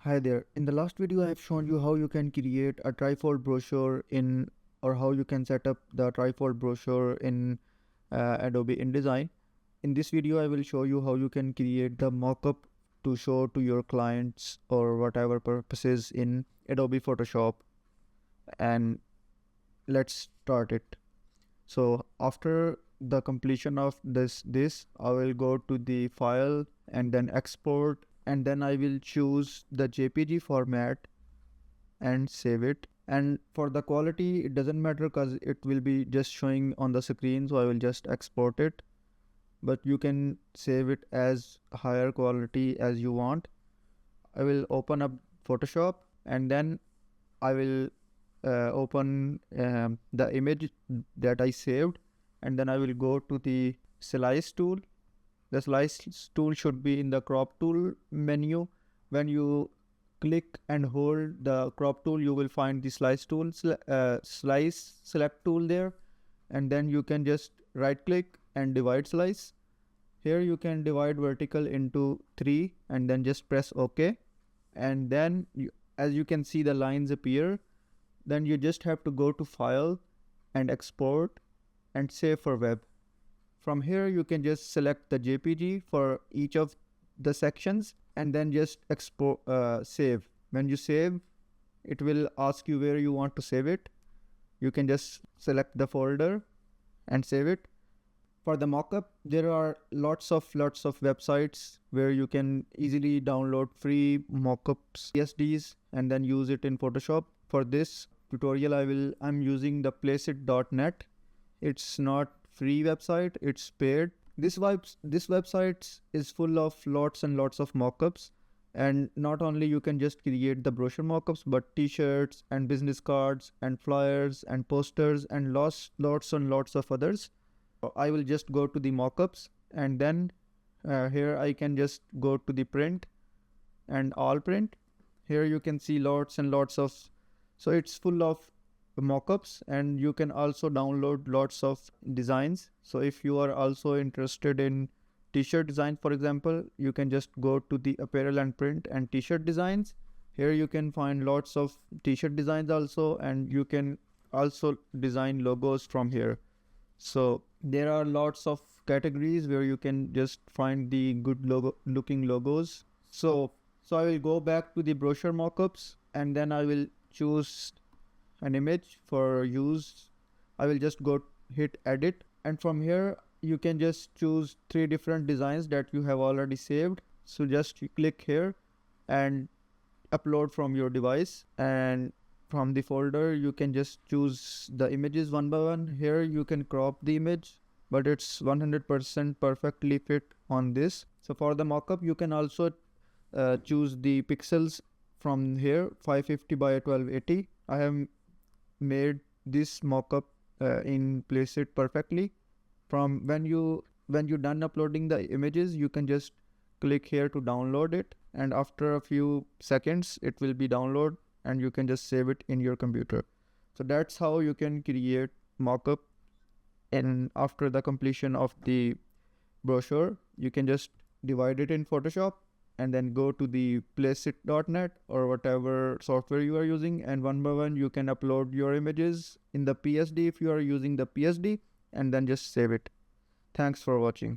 Hi there. In the last video, I have shown you how you can create a trifold brochure or how you can set up the trifold brochure in Adobe InDesign. In this video, I will show you how you can create the mockup to show to your clients or whatever purposes in Adobe Photoshop. And let's start it. So after the completion of this, I will go to the file and then export, and then I will choose the JPG format and save it. And for the quality, it doesn't matter because it will be just showing on the screen, so I will just export it. But you can save it as higher quality as you want. I will open up Photoshop, and then I will open the image that I saved, and then I will go to the slice tool. The slice tool should be in the crop tool menu. When you click and hold the crop tool, you will find the slice tool, slice select tool there, and then you can just right click and divide slice. Here you can divide vertical into 3 and then just press OK. And then as you can see the lines appear, then you just have to go to File and Export and Save for Web. From here you can just select the JPG for each of the sections and then just export, save. When you save, it will ask you where you want to save it. You can just select the folder and save it. For the mockup, there are lots of websites where you can easily download free mockups, PSDs, and then use it in Photoshop. For this tutorial, I'm using the placeit.net. It's not free website, it's paid. This website is full of lots and lots of mockups, and not only you can just create the brochure mockups, but t-shirts and business cards and flyers and posters and lots and lots of others. I will just go to the mockups, and then here I can just go to the print and all print. Here you can see lots and lots of, so it's full of mockups, and you can also download lots of designs. So if you are also interested in t-shirt design, for example, you can just go to the apparel and print and t-shirt designs. Here you can find lots of t-shirt designs also, and you can also design logos from here. So there are lots of categories where you can just find the good looking logos. So I will go back to the brochure mockups, and then I will choose an image for use. I will just hit edit, and from here you can just choose 3 different designs that you have already saved. So just click here and upload from your device, and from the folder you can just choose the images one by one. Here you can crop the image, but it's 100% perfectly fit on this. So for the mockup, you can also choose the pixels from here, 550 by 1280. I have made this mockup in Placeit perfectly. From when you done uploading the images, you can just click here to download it, and after a few seconds it will be download, and you can just save it in your computer. So that's how you can create mockup. And after the completion of the brochure, you can just divide it in Photoshop and then go to the placeit.net or whatever software you are using, and one by one you can upload your images in the PSD if you are using the PSD, and then just save it. Thanks for watching.